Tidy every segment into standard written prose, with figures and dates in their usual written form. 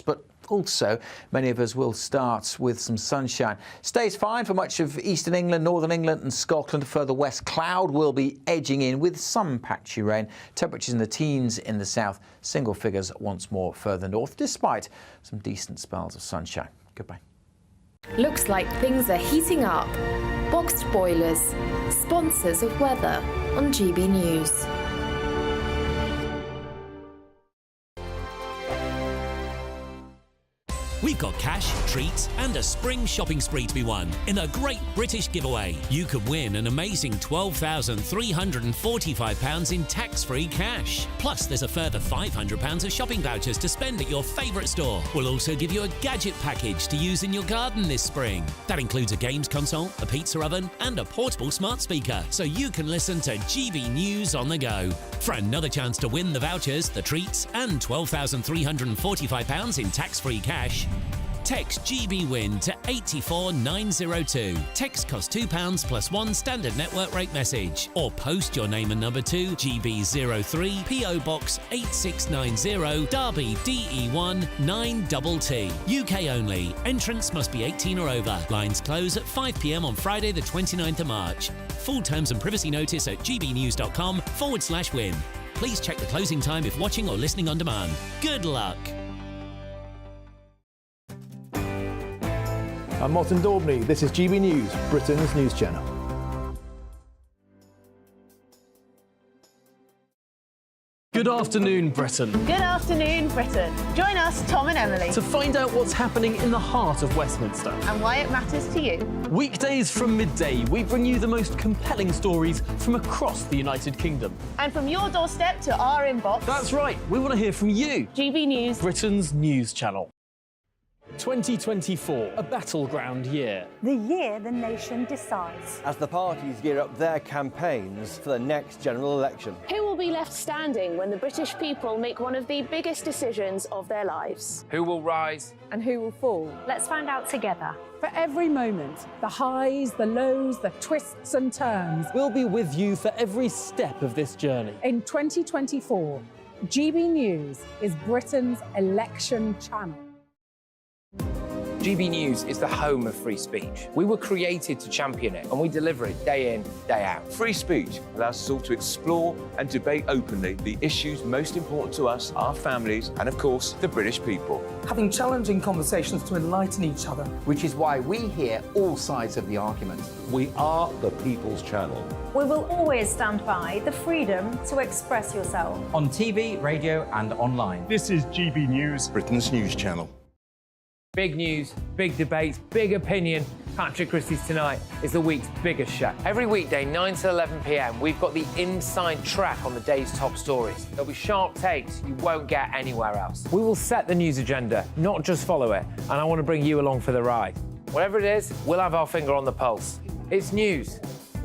but also many of us will start with some sunshine. Stays fine for much of eastern England, northern England and Scotland. Further west, cloud will be edging in with some patchy rain. Temperatures in the teens in the south, single figures once more further north, despite some decent spells of sunshine. Goodbye. Looks like things are heating up. Boxed boilers, sponsors of weather on GB News. We've got cash, treats and a spring shopping spree to be won in a great British giveaway. You could win an amazing £12,345 in tax-free cash. Plus there's a further £500 of shopping vouchers to spend at your favourite store. We'll also give you a gadget package to use in your garden this spring. That includes a games console, a pizza oven and a portable smart speaker, so you can listen to GB News on the go. For another chance to win the vouchers, the treats and £12,345 in tax-free cash, text GBWIN to 84902. Text costs £2 plus one standard network rate message. Or post your name and number to GB03 PO Box 8690 Derby DE1 9TT. UK only. Entrance must be 18 or over. Lines close at 5 p.m. on Friday the 29th of March. Full terms and privacy notice at gbnews.com/win. Please check the closing time if watching or listening on demand. Good luck. I'm Martin Daubney. This is GB News, Britain's news channel. Good afternoon, Britain. Good afternoon, Britain. Join us, Tom and Emily, To find out what's happening in the heart of Westminster. and why it matters to you. Weekdays from midday, we bring you the most compelling stories from across the United Kingdom. And from your doorstep to our inbox, That's right, we want to hear from you, GB News. Britain's news channel. 2024, a battleground year. The year the nation decides. As the parties gear up their campaigns for the next general election. Who will be left standing when the British people make one of the biggest decisions of their lives? Who will rise? And who will fall? Let's find out together. For every moment, the highs, the lows, the twists and turns. We'll be with you for every step of this journey. In 2024, GB News is Britain's election channel. GB News is the home of free speech. We were created to champion it, and we deliver it day in, day out. Free speech allows us all to explore and debate openly the issues most important to us, our families, and of course, the British people. Having challenging conversations to enlighten each other. Which is why we hear all sides of the argument. We are the People's Channel. We will always stand by the freedom to express yourself. On TV, radio and online. This is GB News, Britain's news channel. Big news, big debates, big opinion. Patrick Christie's Tonight is the week's biggest show. Every weekday, 9 to 11 p.m, we've got the inside track on the day's top stories. There'll be sharp takes you won't get anywhere else. We will set the news agenda, not just follow it, and I want to bring you along for the ride. Whatever it is, we'll have our finger on the pulse. It's news,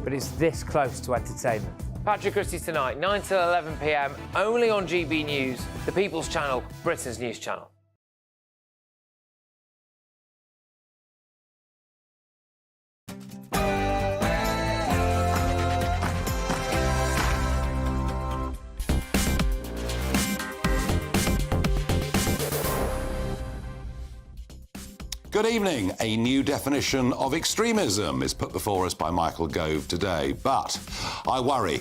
but it's this close to entertainment. Patrick Christie's Tonight, 9 to 11 p.m, only on GB News, the People's Channel, Britain's news channel. Good evening. A new definition of extremism is put before us by Michael Gove today. But I worry,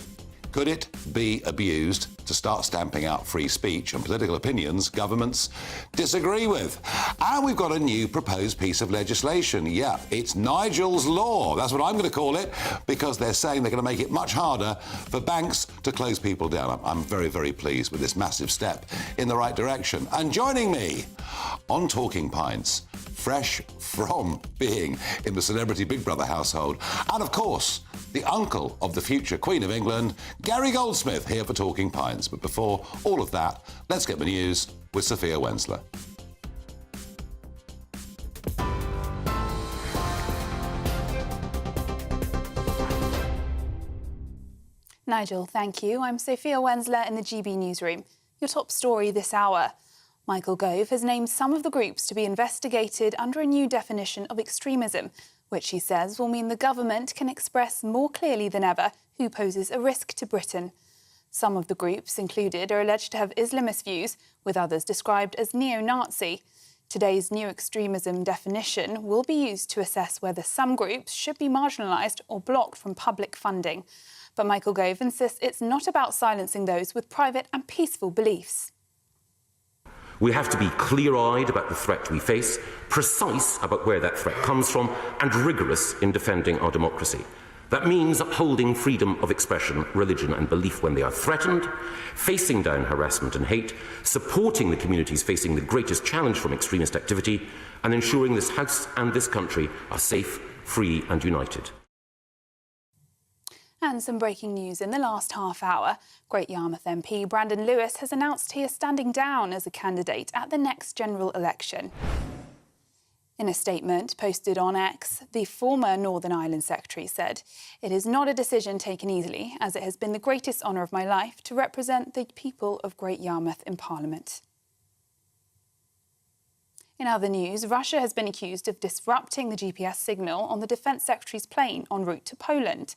could it be abused to start stamping out free speech and political opinions governments disagree with? And we've got a new proposed piece of legislation. Yeah, it's Nigel's Law. That's what I'm going to call it, because they're saying they're going to make it much harder for banks to close people down. I'm very, very pleased with this massive step in the right direction. And joining me on Talking Pints, fresh from being in the celebrity Big Brother household, and of course, the uncle of the future Queen of England, Gary Goldsmith, here for Talking Pints. But before all of that, let's get the news with Sophia Wensler. Nigel, thank you. I'm Sophia Wensler in the GB Newsroom. Your top story this hour. Michael Gove has named some of the groups to be investigated under a new definition of extremism, which he says will mean the government can express more clearly than ever who poses a risk to Britain. Some of the groups included are alleged to have Islamist views, with others described as neo-Nazi. Today's new extremism definition will be used to assess whether some groups should be marginalised or blocked from public funding. But Michael Gove insists it's not about silencing those with private and peaceful beliefs. We have to be clear-eyed about the threat we face, precise about where that threat comes from, and rigorous in defending our democracy. That means upholding freedom of expression, religion and belief when they are threatened, facing down harassment and hate, supporting the communities facing the greatest challenge from extremist activity, and ensuring this House and this country are safe, free and united. And some breaking news in the last half hour. Great Yarmouth MP Brandon Lewis has announced he is standing down as a candidate at the next general election. In a statement posted on X, the former Northern Ireland Secretary said, "It is not a decision taken easily, as it has been the greatest honour of my life to represent the people of Great Yarmouth in Parliament." In other news, Russia has been accused of disrupting the GPS signal on the Defence Secretary's plane en route to Poland.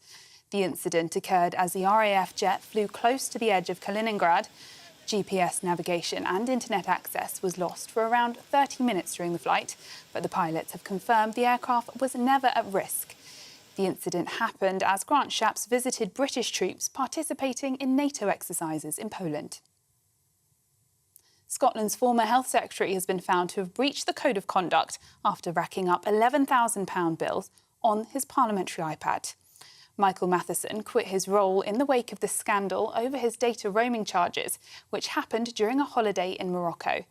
The incident occurred as the RAF jet flew close to the edge of Kaliningrad. GPS navigation and internet access was lost for around 30 minutes during the flight, but the pilots have confirmed the aircraft was never at risk. The incident happened as Grant Shapps visited British troops participating in NATO exercises in Poland. Scotland's former Health Secretary has been found to have breached the Code of Conduct after racking up £11,000 bills on his parliamentary iPad. Michael Matheson quit his role in the wake of the scandal over his data roaming charges, which happened during a holiday in Morocco.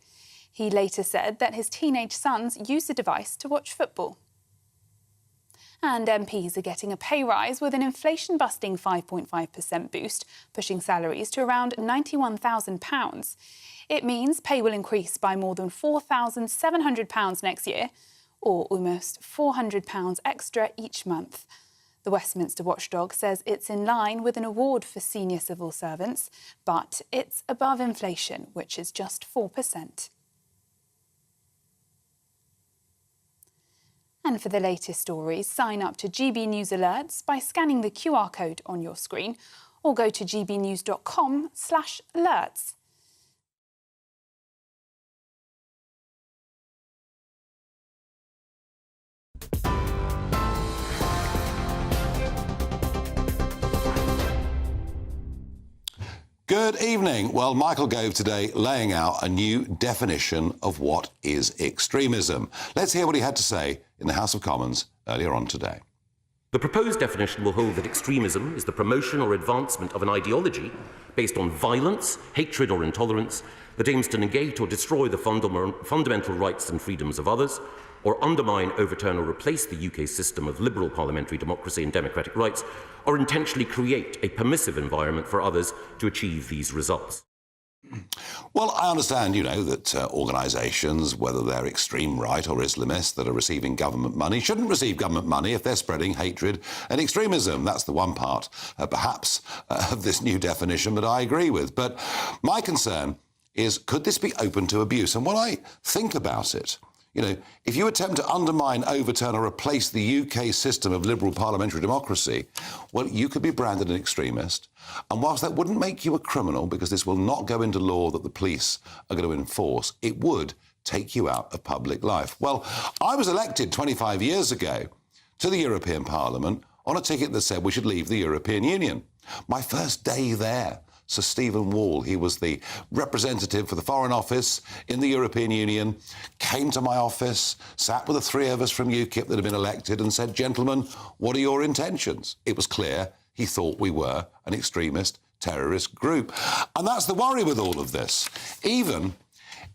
He later said that his teenage sons used the device to watch football. And MPs are getting a pay rise with an inflation-busting 5.5% boost, pushing salaries to around £91,000. It means pay will increase by more than £4,700 next year, or almost £400 extra each month. The Westminster watchdog says it's in line with an award for senior civil servants, but it's above inflation, which is just 4%. And for the latest stories, sign up to GB News Alerts by scanning the QR code on your screen or go to gbnews.com/alerts. Good evening. Well, Michael Gove today laying out a new definition of what is extremism. Let's hear what he had to say in the House of Commons earlier on today. The proposed definition will hold that extremism is the promotion or advancement of an ideology based on violence, hatred or intolerance that aims to negate or destroy the fundamental rights and freedoms of others, or undermine, overturn or replace the UK system of liberal parliamentary democracy and democratic rights, or intentionally create a permissive environment for others to achieve these results. Well, I understand, that organisations, whether they're extreme right or Islamist, that are receiving government money, shouldn't receive government money if they're spreading hatred and extremism. That's the one part, perhaps, of this new definition that I agree with. But my concern is, could this be open to abuse? And when I think about it, if you attempt to undermine, overturn or replace the UK system of liberal parliamentary democracy, well, you could be branded an extremist. And whilst that wouldn't make you a criminal, because this will not go into law that the police are going to enforce, it would take you out of public life. Well, I was elected 25 years ago to the European Parliament on a ticket that said we should leave the European Union. My first day there, Sir Stephen Wall, he was the representative for the Foreign Office in the European Union, came to my office, sat with the three of us from UKIP that had been elected and said, "Gentlemen, what are your intentions?" It was clear he thought we were an extremist terrorist group. And that's the worry with all of this. Even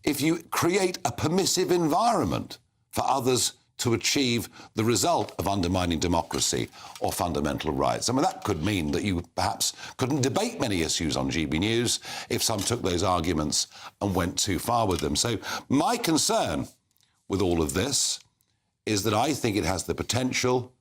if you create a permissive environment for others to achieve the result of undermining democracy or fundamental rights. I mean, that could mean that you perhaps couldn't debate many issues on GB News if some took those arguments and went too far with them. So my concern with all of this is that I think it has the potential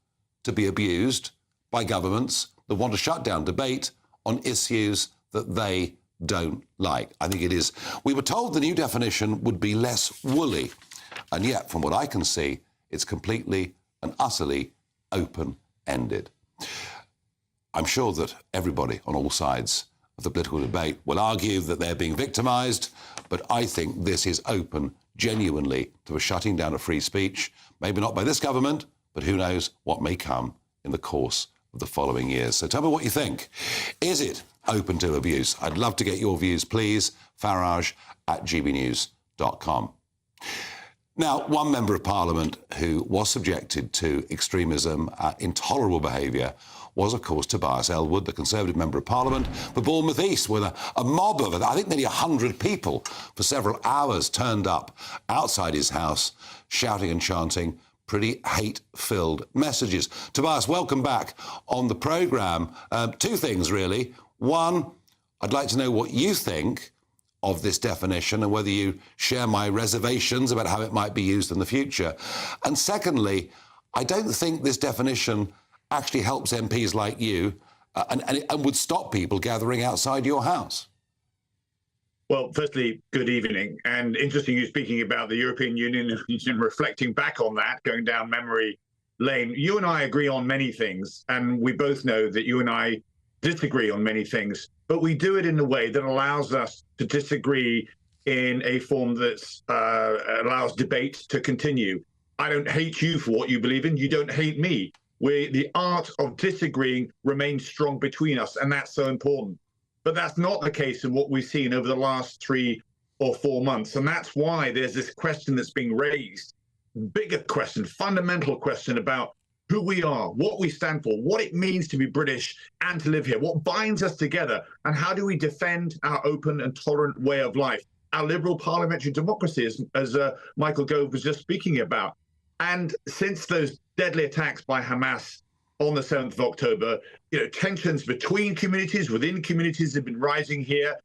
to be abused by governments that want to shut down debate on issues that they don't like. I think it is. We were told the new definition would be less woolly, and yet, from what I can see, it's completely and utterly open-ended. I'm sure that everybody on all sides of the political debate will argue that they're being victimised, but I think this is open genuinely to a shutting down of free speech, maybe not by this government, but who knows what may come in the course of the following years. So tell me what you think. Is it open to abuse? I'd love to get your views, please. Farage@gbnews.com. Now, one member of Parliament who was subjected to extremism, intolerable behaviour, was, of course, Tobias Ellwood, the Conservative Member of Parliament for Bournemouth East, with a mob of, I think, nearly 100 people for several hours turned up outside his house, shouting and chanting pretty hate-filled messages. Tobias, welcome back on the programme. Two things, really. One, I'd like to know what you think of this definition and whether you share my reservations about how it might be used in the future. And secondly, I don't think this definition actually helps MPs like you and would stop people gathering outside your house. Well, firstly, good evening. And interesting you speaking about the European Union and reflecting back on that, going down memory lane. You and I agree on many things, and we both know that you and I disagree on many things, but we do it in a way that allows us to disagree in a form that allows debate to continue. I don't hate you for what you believe in. You don't hate me. The art of disagreeing remains strong between us, and that's so important. But that's not the case in what we've seen over the last 3 or 4 months. And that's why there's this question that's being raised, bigger question, fundamental question about who we are, what we stand for, what it means to be British and to live here, what binds us together, and how do we defend our open and tolerant way of life, our liberal parliamentary democracy, as Michael Gove was just speaking about. And since those deadly attacks by Hamas on the 7th of October, tensions between communities, within communities have been rising here.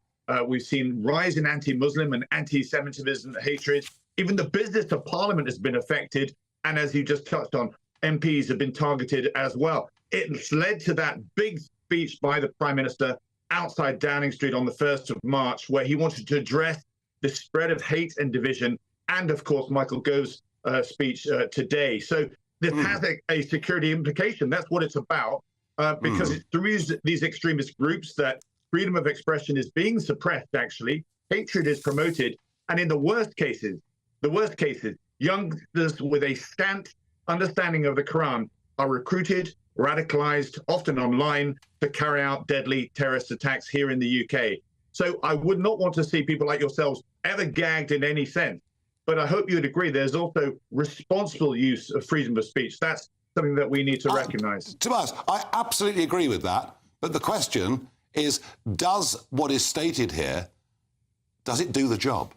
We've seen rise in anti-Muslim and anti-Semitism hatred. Even the business of Parliament has been affected. And as you just touched on, MPs have been targeted as well. It's led to that big speech by the Prime Minister outside Downing Street on the 1st of March, where he wanted to address the spread of hate and division, and, of course, Michael Gove's speech today. So this has a security implication. That's what it's about, because it's through these extremist groups that freedom of expression is being suppressed, actually. Hatred is promoted. And in the worst cases, youngsters with a scant understanding of the Quran are recruited, radicalized, often online, to carry out deadly terrorist attacks here in the UK. So I would not want to see people like yourselves ever gagged in any sense. But I hope you'd agree there's also responsible use of freedom of speech. That's something that we need to recognise. Tobias, I absolutely agree with that. But the question is, does what is stated here, does it do the job?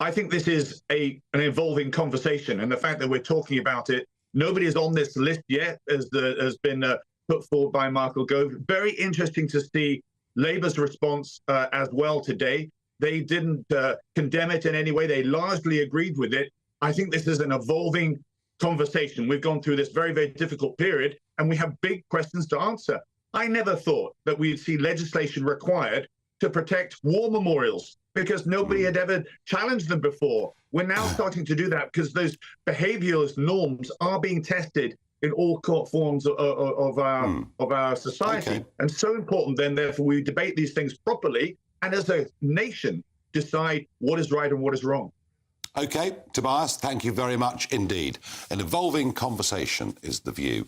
I think this is an evolving conversation. And the fact that we're talking about it, nobody is on this list yet, as has been put forward by Michael Gove. Very interesting to see Labour's response as well today. They didn't condemn it in any way. They largely agreed with it. I think this is an evolving conversation. We've gone through this very, very difficult period, and we have big questions to answer. I never thought that we'd see legislation required to protect war memorials, because nobody had ever challenged them before. We're now starting to do that because those behaviourist norms are being tested in all forms of our society. Okay. And so important then, therefore, we debate these things properly, and as a nation, decide what is right and what is wrong. OK, Tobias, thank you very much indeed. An evolving conversation is the view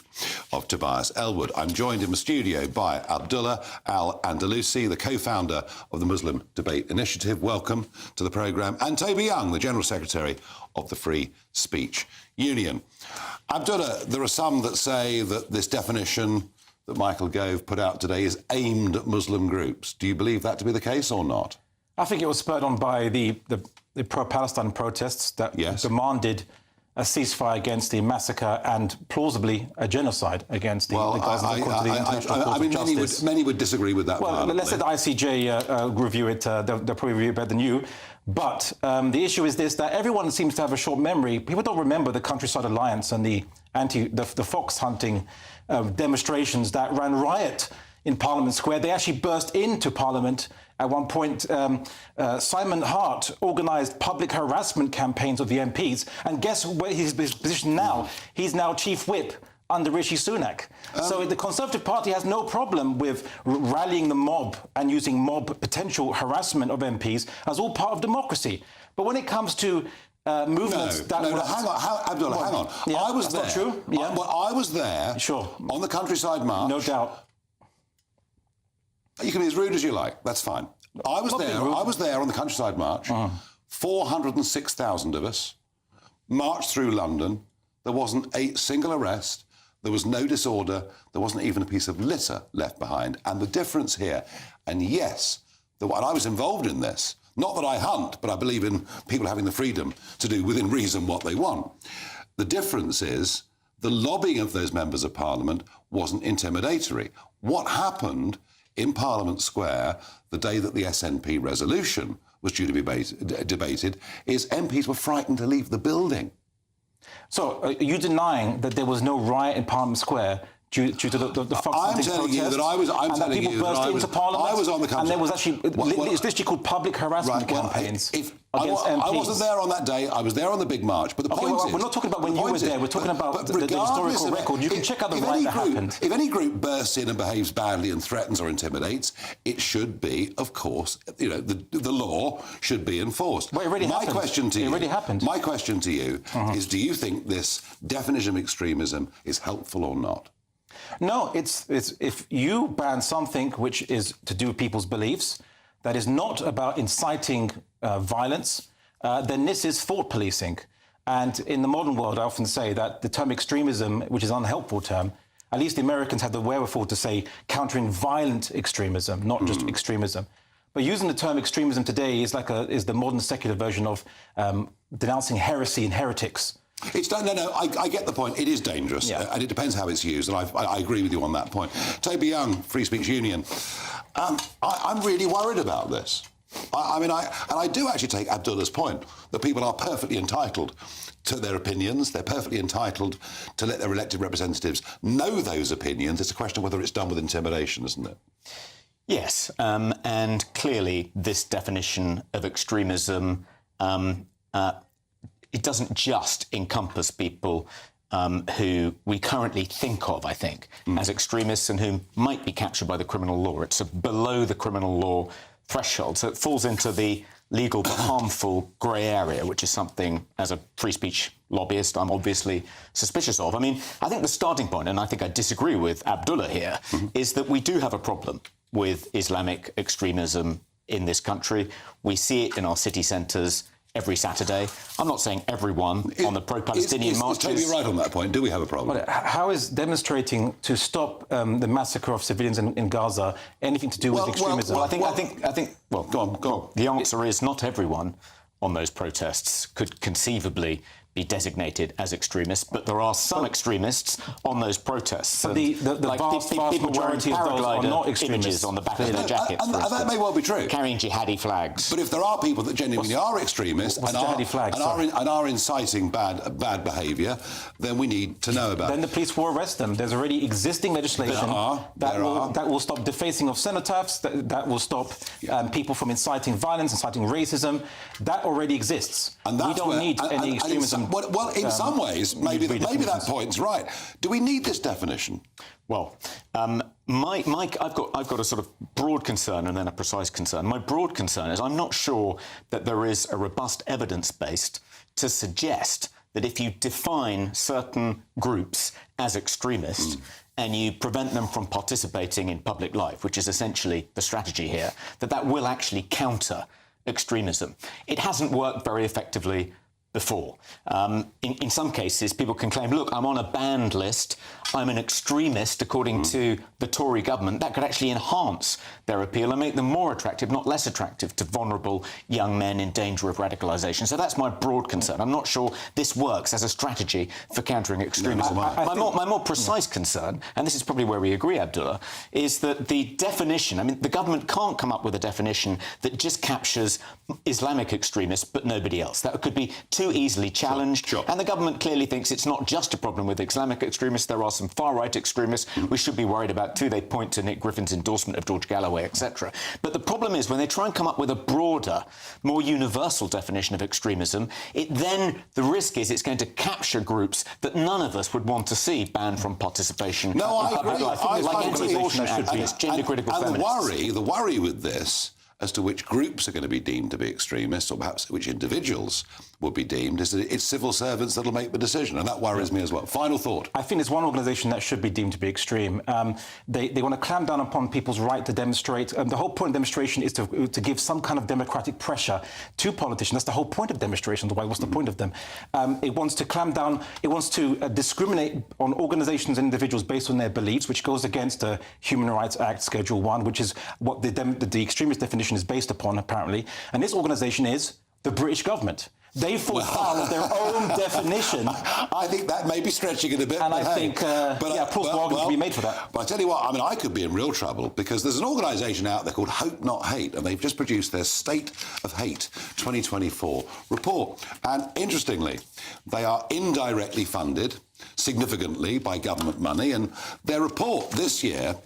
of Tobias Ellwood. I'm joined in the studio by Abdullah Al-Andalusi, the co-founder of the Muslim Debate Initiative. Welcome to the programme. And Toby Young, the General Secretary of the Free Speech Union. Abdullah, there are some that say that this definition that Michael Gove put out today is aimed at Muslim groups. Do you believe that to be the case or not? I think it was spurred on by the pro-Palestine protests that demanded a ceasefire against the massacre and plausibly a genocide against the Gazans according to the International Court of Justice. Many would disagree with that. Well, let's let the ICJ review it. They'll probably review it better than you. But the issue is this, that everyone seems to have a short memory. People don't remember the Countryside Alliance and the fox hunting demonstrations that ran riot in Parliament Square. They actually burst into Parliament. At one point, Simon Hart organised public harassment campaigns of the MPs. And guess where his position now? He's now Chief Whip under Rishi Sunak. So the Conservative Party has no problem with rallying the mob and using mob potential harassment of MPs as all part of democracy. But when it comes to movements hang on, Abdullah, hang on. Yeah, I was that's there. not true. Yeah. I was there. Sure. On the countryside march. No doubt. You can be as rude as you like. That's fine. I was there. I was there on the countryside march. 406,000 of us marched through London. There wasn't a single arrest. There was no disorder. There wasn't even a piece of litter left behind. And the difference here, and yes, and I was involved in this. Not that I hunt, but I believe in people having the freedom to do within reason what they want. The difference is the lobbying of those members of Parliament wasn't intimidatory. What happened in Parliament Square the day that the SNP resolution was due to be debated is MPs were frightened to leave the building. So are you denying that there was no riot in Parliament Square due to the fox hunting protests? I'm telling you that I was. I'm telling you that I was. Parliament, I was on the country. And there was actually it's literally called public harassment campaigns against MPs. I wasn't there on that day. I was there on the big march. But the point is, we're not talking about when you were there. We're talking about the historical record. You can check out the riot that happened. If any group bursts in and behaves badly and threatens or intimidates, it should be, of course, the law should be enforced. Well, it already happened. It already happened. My question to you is: do you think this definition of extremism is helpful or not? No, it's if you ban something which is to do with people's beliefs, that is not about inciting violence, then this is thought policing. And in the modern world, I often say that the term extremism, which is an unhelpful term, at least the Americans have the wherewithal to say countering violent extremism, not just extremism. But using the term extremism today is the modern secular version of denouncing heresy and heretics. I get the point. It is dangerous, and it depends how it's used, and I agree with you on that point. Toby Young, Free Speech Union. I'm really worried about this. I do actually take Abdullah's point that people are perfectly entitled to their opinions. They're perfectly entitled to let their elected representatives know those opinions. It's a question of whether it's done with intimidation, isn't it? Yes, and clearly this definition of extremism it doesn't just encompass people who we currently think of, I think, as extremists and who might be captured by the criminal law. It's below the criminal law threshold. So it falls into the legal but harmful grey area, which is something, as a free speech lobbyist, I'm obviously suspicious of. I mean, I think the starting point, and I think I disagree with Abdullah here, is that we do have a problem with Islamic extremism in this country. We see it in our city centres every Saturday. I'm not saying everyone on the pro-Palestinian marches... Is Toby right on that point? Do we have a problem? Well, how is demonstrating to stop the massacre of civilians in Gaza anything to do with extremism? Well, I think. Well, go on. The answer is not everyone on those protests could conceivably be designated as extremists, but there are some extremists on those protests. But the vast majority of those are not extremists on the back of their jackets, and that may well be true. Carrying jihadi flags. But if there are people that genuinely are extremists and are inciting bad behaviour, then we need to know about it. Then the police will arrest them. There's already existing legislation that will stop defacing of cenotaphs, that will stop people from inciting violence, inciting racism. That already exists. And we don't need any extremism. Well, in some ways, maybe that point's right. Do we need this definition? Well, Mike, I've got a sort of broad concern and then a precise concern. My broad concern is I'm not sure that there is a robust evidence base to suggest that if you define certain groups as extremists and you prevent them from participating in public life, which is essentially the strategy here, that will actually counter extremism. It hasn't worked very effectively before. In some cases, people can claim, look, I'm on a banned list, I'm an extremist according to the Tory government. That could actually enhance their appeal and make them more attractive, not less attractive, to vulnerable young men in danger of radicalisation. So that's my broad concern. I'm not sure this works as a strategy for countering extremism. My more precise concern, and this is probably where we agree, Abdullah, is that the definition, I mean, the government can't come up with a definition that just captures Islamic extremists but nobody else. That could be too easily challenged. Sure. And the government clearly thinks it's not just a problem with Islamic extremists. There are some far-right extremists we should be worried about too. They point to Nick Griffin's endorsement of George Galloway, etc. But the problem is when they try and come up with a broader, more universal definition of extremism, the risk is it's going to capture groups that none of us would want to see banned from participation. No, I agree. Like anti-abortion activists, gender-critical feminists. And the worry with this, as to which groups are going to be deemed to be extremists, or perhaps which individuals will be deemed. It's civil servants that'll make the decision, and that worries me as well. Final thought. I think there's one organisation that should be deemed to be extreme. They want to clamp down upon people's right to demonstrate. The whole point of demonstration is to give some kind of democratic pressure to politicians. That's the whole point of demonstrations. What's the point of them? It wants to clamp down. It wants to discriminate on organisations and individuals based on their beliefs, which goes against the Human Rights Act Schedule 1, which is what the extremist definition is based upon, apparently. And this organisation is the British government. They fall foul of their own definition. I think that may be stretching it a bit. And I think, argument can be made for that. But I tell you what, I mean, I could be in real trouble because there's an organisation out there called Hope Not Hate, and they've just produced their State of Hate 2024 report. And interestingly, they are indirectly funded significantly by government money, and their report this year,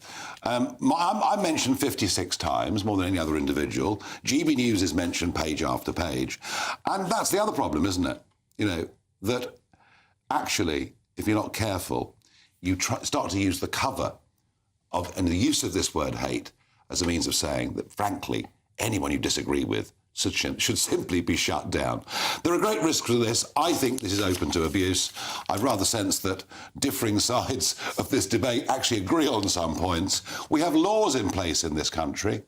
I mentioned 56 times, more than any other individual. GB News is mentioned page after page. And that's the other problem, isn't it? You know, that actually, if you're not careful, you start to use the cover of, and the use of this word hate as a means of saying that, frankly, anyone you disagree with should simply be shut down. There are great risks to this. I think this is open to abuse. I rather sense that differing sides of this debate actually agree on some points. We have laws in place in this country.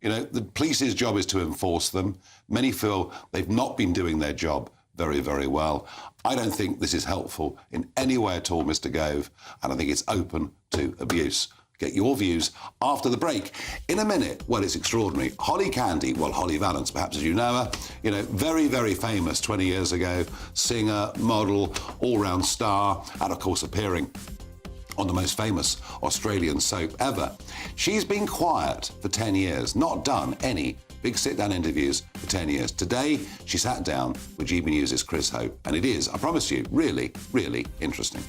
You know, the police's job is to enforce them. Many feel they've not been doing their job very, very well. I don't think this is helpful in any way at all, Mr. Gove, and I think it's open to abuse. Get your views after the break. In a minute, well, it's extraordinary. Holly Valance, perhaps as you know her, you know, very, very famous 20 years ago, singer, model, all-round star, and of course appearing on the most famous Australian soap ever. She's been quiet for 10 years, not done any big sit-down interviews for 10 years. Today, she sat down with GB News' Chris Hope, and it is, I promise you, really, really interesting.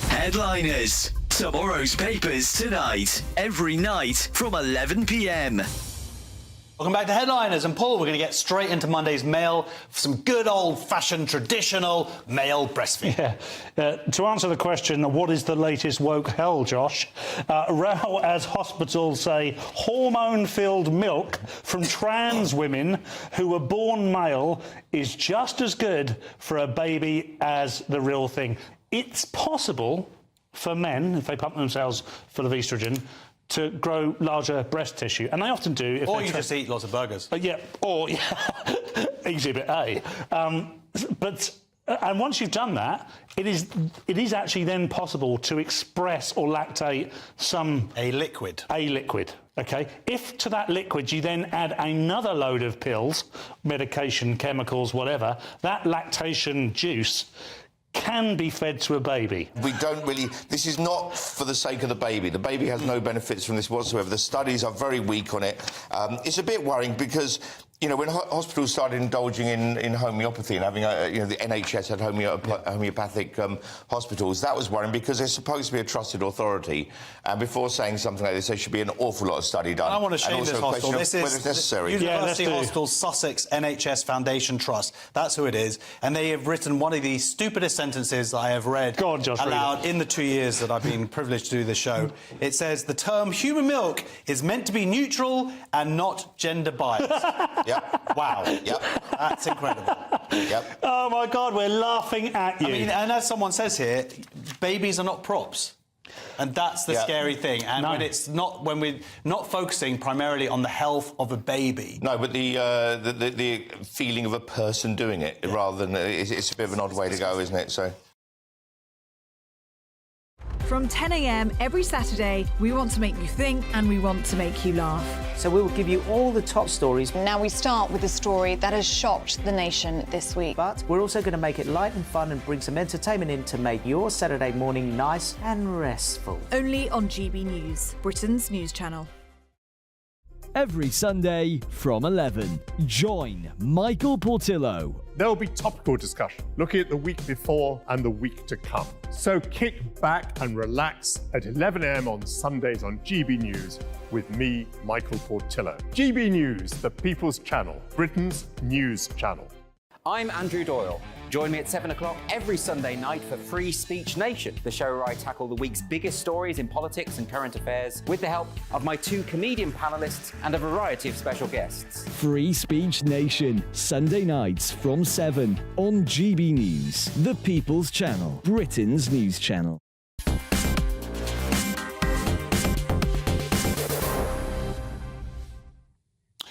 Headliners. Tomorrow's papers tonight. Every night from 11 p.m. Welcome back to Headliners. And Paul, we're going to get straight into Monday's mail for some good old-fashioned, traditional male breastfeeding. Yeah. To answer the question, what is the latest woke hell, Josh? Row as hospitals say hormone-filled milk from trans women who were born male is just as good for a baby as the real thing. It's possible for men, if they pump themselves full of estrogen, to grow larger breast tissue, and they often do. If or you just eat lots of burgers. Exhibit A. And once you've done that, it is actually then possible to express or lactate a liquid. Okay. If to that liquid you then add another load of pills, medication, chemicals, whatever, that lactation juice can be fed to a baby. We don't really... This is not for the sake of the baby. The baby has no benefits from this whatsoever. The studies are very weak on it. It's a bit worrying because, you know, when hospitals started indulging in homeopathy and having, the NHS had homeopathic hospitals, that was worrying because they're supposed to be a trusted authority. And before saying something like this, there should be an awful lot of study done. I want to shame this hospital. This is whether it's necessary. University Hospital Sussex NHS Foundation Trust. That's who it is. And they have written one of the stupidest sentences I have read aloud in the 2 years that I've been privileged to do this show. It says, the term human milk is meant to be neutral and not gender biased. Yep. Wow. Yep. That's incredible. Yep. Oh, my God, we're laughing at you. I mean, and as someone says here, babies are not props. And that's the scary thing. And when we're not focusing primarily on the health of a baby. No, but the feeling of a person doing it rather than... It's a bit of an odd way to go, isn't it? So... From 10 a.m. every Saturday, we want to make you think and we want to make you laugh. So we will give you all the top stories. Now we start with a story that has shocked the nation this week. But we're also going to make it light and fun and bring some entertainment in to make your Saturday morning nice and restful. Only on GB News, Britain's news channel. Every Sunday from 11, join Michael Portillo. There will be topical discussion, looking at the week before and the week to come. So kick back and relax at 11 a.m. on Sundays on GB News with me, Michael Portillo. GB News, the People's Channel, Britain's news channel. I'm Andrew Doyle. Join me at 7 o'clock every Sunday night for Free Speech Nation, the show where I tackle the week's biggest stories in politics and current affairs with the help of my 2 comedian panellists and a variety of special guests. Free Speech Nation, Sunday nights from 7 on GB News, the People's Channel, Britain's news channel.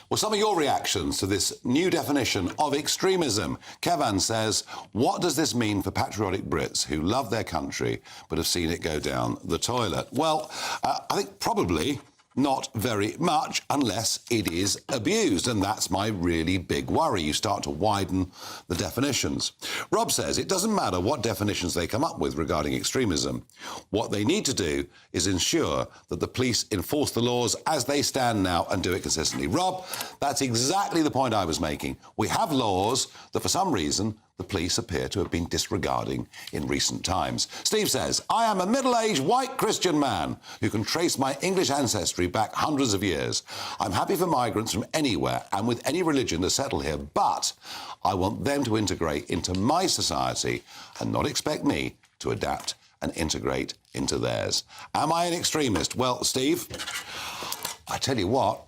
Well, some of your reactions to this new definition of extremism. Kevan says, what does this mean for patriotic Brits who love their country but have seen it go down the toilet? Well, I think probably not very much unless it is abused, and that's my really big worry. You start to widen the definitions. Rob says it doesn't matter what definitions they come up with regarding extremism. What they need to do is ensure that the police enforce the laws as they stand now and do it consistently. Rob, that's exactly the point I was making. We have laws that for some reason the police appear to have been disregarding in recent times. Steve says, I am a middle-aged white Christian man who can trace my English ancestry back hundreds of years. I'm happy for migrants from anywhere and with any religion to settle here, but I want them to integrate into my society and not expect me to adapt and integrate into theirs. Am I an extremist? Well, Steve, I tell you what,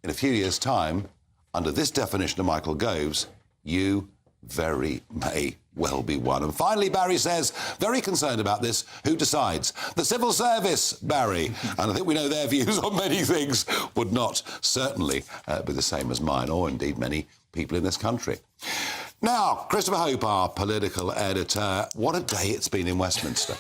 in a few years' time, under this definition of Michael Gove's, you very may well be one. And finally, Barry says, very concerned about this. Who decides? The civil service, Barry. And I think we know their views on many things would not certainly be the same as mine, or indeed many people in this country. Now, Christopher Hope, our political editor, what a day it's been in Westminster.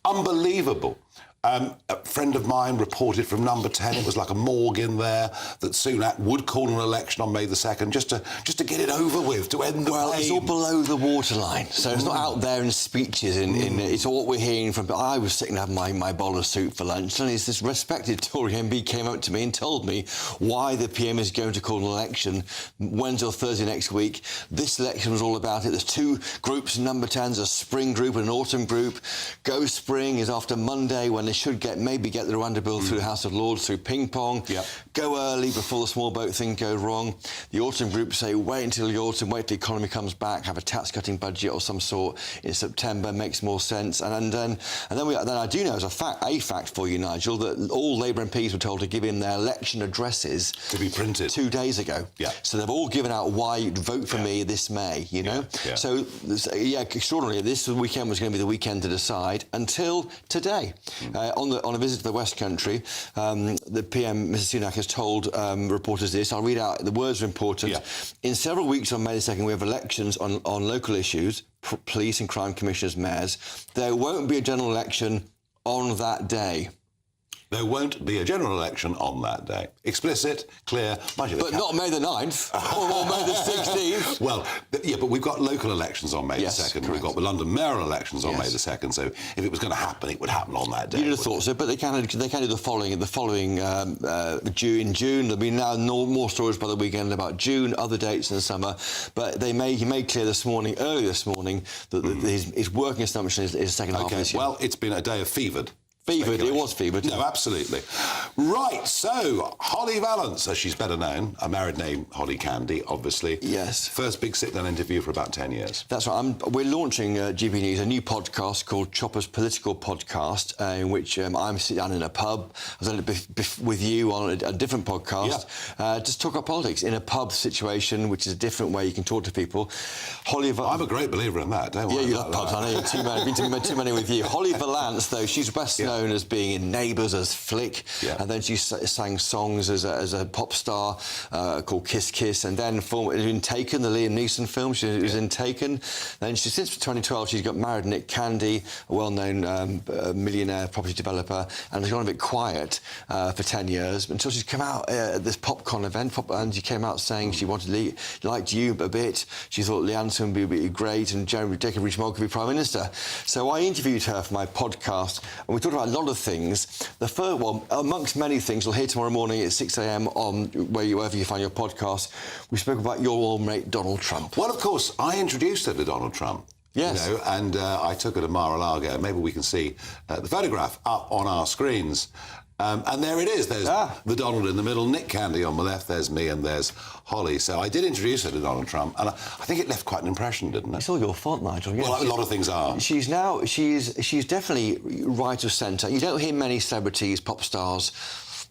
Unbelievable. A friend of mine reported from Number 10, it was like a morgue in there, that Sunak would call an election on May the 2nd just to get it over with, to end the pain. It's all below the waterline, so it's not out there in speeches. It's all what we're hearing from... I was sitting having my bowl of soup for lunch, and this respected Tory MP came up to me and told me why the PM is going to call an election Wednesday or Thursday next week. This election was all about it. There's 2 groups in Number 10, there's a spring group and an autumn group. Go Spring is after Monday, when they should maybe get the Rwanda bill through the House of Lords, through ping-pong. Yep. Go early before the small boat thing goes wrong. The autumn group say, wait until the autumn, wait till the economy comes back, have a tax-cutting budget of some sort in September, makes more sense. And then I do know as a fact for you, Nigel, that all Labour MPs were told to give in their election addresses... to be printed. 2 days ago. Yeah. So they've all given out why you'd vote for me this May, you know? Yeah. So, extraordinarily, this weekend was going to be the weekend to decide until today. On a visit to the West Country, the PM, Mrs Sunak, has told reporters this. I'll read out, the words are important. Yeah. In several weeks on May the 2nd, we have elections on local issues, police and crime commissioners, mayors. There won't be a general election on that day. There won't be a general election on that day. Explicit, clear... But not May the 9th or May the 16th. Well, yeah, but we've got local elections on May the 2nd. Correct. We've got the London mayoral elections on May the 2nd. So if it was going to happen, it would happen on that day. You'd have thought so, but they can do the following. In June, there'll be now more stories by the weekend about June, other dates in the summer. But he made clear early this morning, that his working assumption is the second half of this year. Well, it's been a day of fevered. It was fevered. No, absolutely. Right, so Holly Valance, as she's better known, a married name, Holly Candy, obviously. Yes. First big sit-down interview for about 10 years. That's right. We're launching GB News, a new podcast called Chopper's Political Podcast, in which I'm sitting down in a pub. I was on it with you on a different podcast. Yeah. Just talk about politics in a pub situation, which is a different way you can talk to people. I'm a great believer in that, don't I? Yeah, you love pubs. I know you've been too many with you. Holly Valance, though, she's best known as being in Neighbours as Flick, and then she sang songs as a pop star called Kiss Kiss, and then in Taken, the Liam Neeson film, she was in Taken. Then since 2012 she's got married Nick Candy, a well-known millionaire property developer, and has gone a bit quiet for 10 years until she's come out at this PopCon event, and she came out saying she liked you a bit. She thought Leanne would be great, and Jacob Rees-Mogg could be Prime Minister. So I interviewed her for my podcast, and we talked about a lot of things. The first one, amongst many things, you'll hear tomorrow morning at 6 a.m. on wherever you find your podcast, we spoke about your old mate Donald Trump. Well, of course, I introduced her to Donald Trump. Yes. You know, and I took her to Mar-a-Lago. Maybe we can see the photograph up on our screens. And there it is. There's the Donald in the middle, Nick Candy on my left, there's me, and there's Holly. So I did introduce her to Donald Trump, and I think it left quite an impression, didn't it? It's all your fault, Nigel. Yeah, well, a lot of things are. She's definitely right of centre. You don't hear many celebrities, pop stars,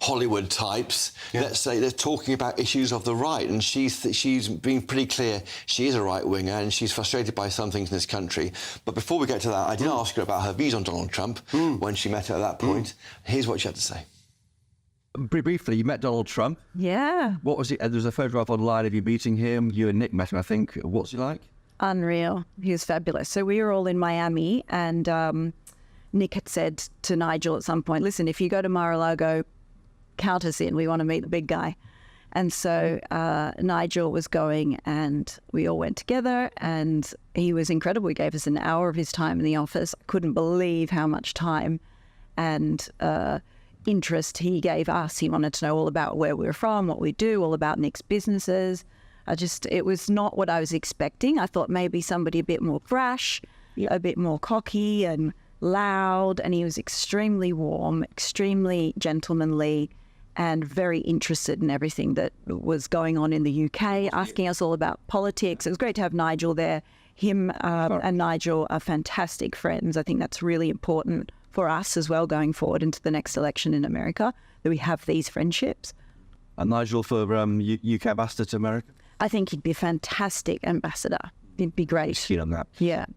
Hollywood types, let's say, they're talking about issues of the right, and she's been pretty clear she is a right-winger and she's frustrated by some things in this country. But before we get to that, I did ask her about her views on Donald Trump when she met her at that point. Here's what she had to say. Briefly, you met Donald Trump. Yeah. What was it? There was a photograph online of you meeting him. You and Nick met him, I think. What's he like? Unreal. He was fabulous. So we were all in Miami, and Nick had said to Nigel at some point, listen, if you go to Mar-a-Lago, count us in. We want to meet the big guy. And so Nigel was going, and we all went together, and he was incredible. He gave us an hour of his time in the office. I couldn't believe how much time and interest he gave us. He wanted to know all about where we were from, what we do, all about Nick's businesses. It was not what I was expecting. I thought maybe somebody a bit more brash, a bit more cocky and loud, and he was extremely warm, extremely gentlemanly, and very interested in everything that was going on in the UK, asking us all about politics. It was great to have Nigel there. Him and Nigel are fantastic friends. I think that's really important for us as well going forward into the next election in America, that we have these friendships. And Nigel for UK ambassador to America? I think he'd be a fantastic ambassador. He'd be great. Keen on that. Yeah.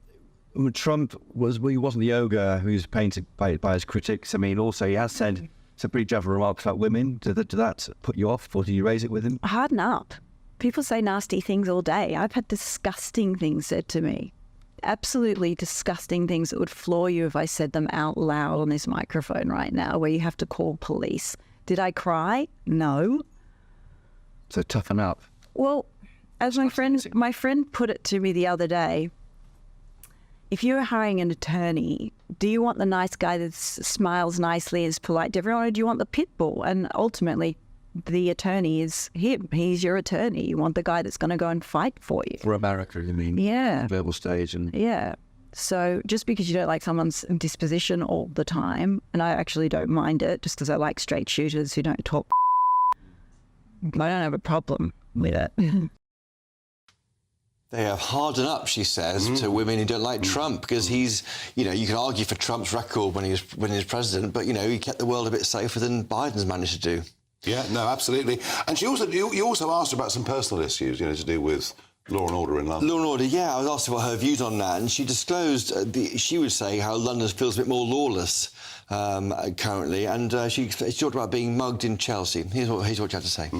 Trump wasn't the ogre who was painted by his critics. I mean, also he has said some pretty clever remarks about women. Did that put you off, or did you raise it with him? Harden up. People say nasty things all day. I've had disgusting things said to me. Absolutely disgusting things that would floor you if I said them out loud on this microphone right now, where you have to call police. Did I cry? No. So toughen up. Well, as my friend put it to me the other day, if you're hiring an attorney, do you want the nice guy that smiles nicely, is polite to everyone, or do you want the pit bull? And ultimately, the attorney is him. He's your attorney. You want the guy that's going to go and fight for you. For America, you mean? Yeah. Verbal stage and... Yeah. So just because you don't like someone's disposition all the time, and I actually don't mind it, just because I like straight shooters who don't talk, I don't have a problem with it. They have hardened up, she says, to women who don't like Trump, because he's, you can argue for Trump's record when he was president, but, he kept the world a bit safer than Biden's managed to do. Yeah, no, absolutely. And you also asked about some personal issues, to do with law and order in London. Law and order, yeah. I was asked about her views on that, and she disclosed, she would say, how London feels a bit more lawless currently, and she talked about being mugged in Chelsea. Here's what she had to say.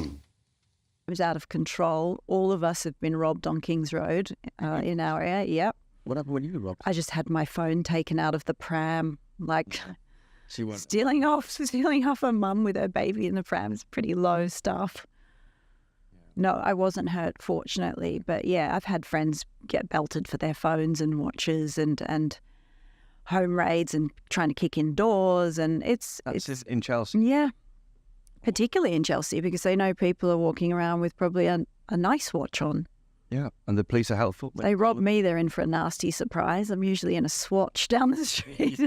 It was out of control. All of us have been robbed on King's Road in our area. Yep. What happened when you were robbed? I just had my phone taken out of the pram, she went... stealing off a mum with her baby in the pram. It's pretty low stuff. No, I wasn't hurt, fortunately. But yeah, I've had friends get belted for their phones and watches and home raids and trying to kick in doors, and it's in Chelsea. Yeah. Particularly in Chelsea, because they know people are walking around with probably a nice watch on. Yeah, and the police are helpful. They rob me, they're in for a nasty surprise. I'm usually in a Swatch down the street.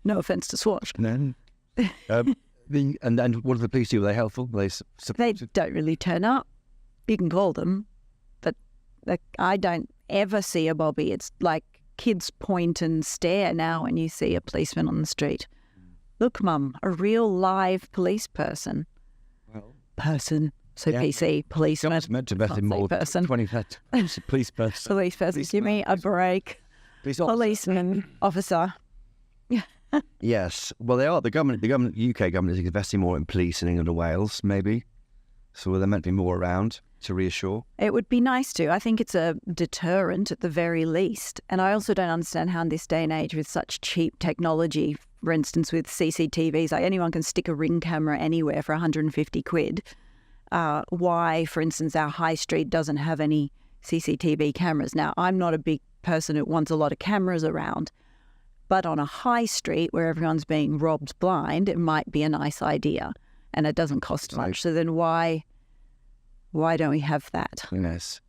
No offence to Swatch. No. And what do the police do? Are they helpful? They don't really turn up. You can call them, but I don't ever see a bobby. It's like kids point and stare now when you see a policeman on the street. Look, Mum, a real live police person. Person. So yeah. PC, policeman. It's meant to bet in more person. 20 police person. Police person. Give me a break. Policeman, officer. Yes. Well, they are. The UK government is investing more in police in England and Wales, maybe. So they're meant to be more around to reassure. It would be nice to. I think it's a deterrent at the very least. And I also don't understand how in this day and age with such cheap technology, for instance, with CCTVs, like anyone can stick a Ring camera anywhere for 150 quid. Why, for instance, our high street doesn't have any CCTV cameras. Now, I'm not a big person who wants a lot of cameras around, but on a high street where everyone's being robbed blind, it might be a nice idea, and it doesn't cost much. So then why don't we have that? Yes.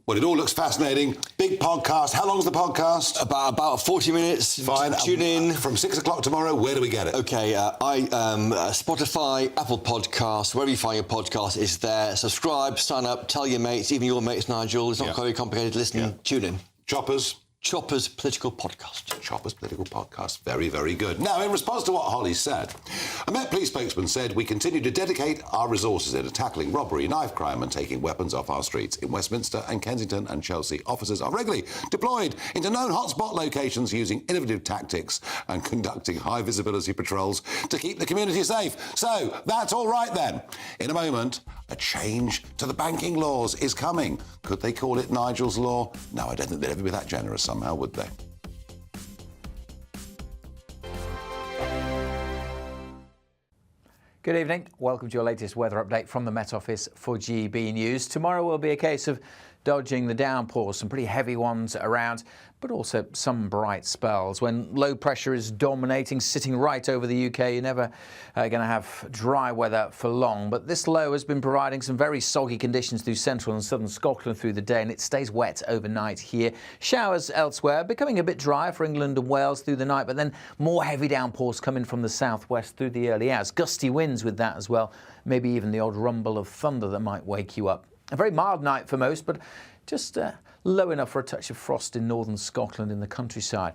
Well, it all looks fascinating. Big podcast. How long's the podcast? About 40 minutes. Fine. Tune in. From 6 o'clock tomorrow, where do we get it? Okay, Spotify, Apple Podcasts, wherever you find your podcast is there. Subscribe, sign up, tell your mates, even your mates, Nigel. It's not very complicated listening. Tune in. Chopper's Political Podcast. Chopper's Political Podcast. Very, very good. Now, in response to what Holly said, a Met Police spokesman said we continue to dedicate our resources into tackling robbery, knife crime and taking weapons off our streets. In Westminster and Kensington and Chelsea, officers are regularly deployed into known hotspot locations using innovative tactics and conducting high-visibility patrols to keep the community safe. So, that's all right then. In a moment, a change to the banking laws is coming. Could they call it Nigel's Law? No, I don't think they'd ever be that generous somehow, would they? Good evening. Welcome to your latest weather update from the Met Office for GB News. Tomorrow will be a case of dodging the downpours, some pretty heavy ones around, but also some bright spells. When low pressure is dominating, sitting right over the UK, you're never going to have dry weather for long. But this low has been providing some very soggy conditions through central and southern Scotland through the day, and it stays wet overnight here. Showers elsewhere, becoming a bit drier for England and Wales through the night, but then more heavy downpours coming from the southwest through the early hours. Gusty winds with that as well, maybe even the odd rumble of thunder that might wake you up. A very mild night for most, but just low enough for a touch of frost in northern Scotland in the countryside.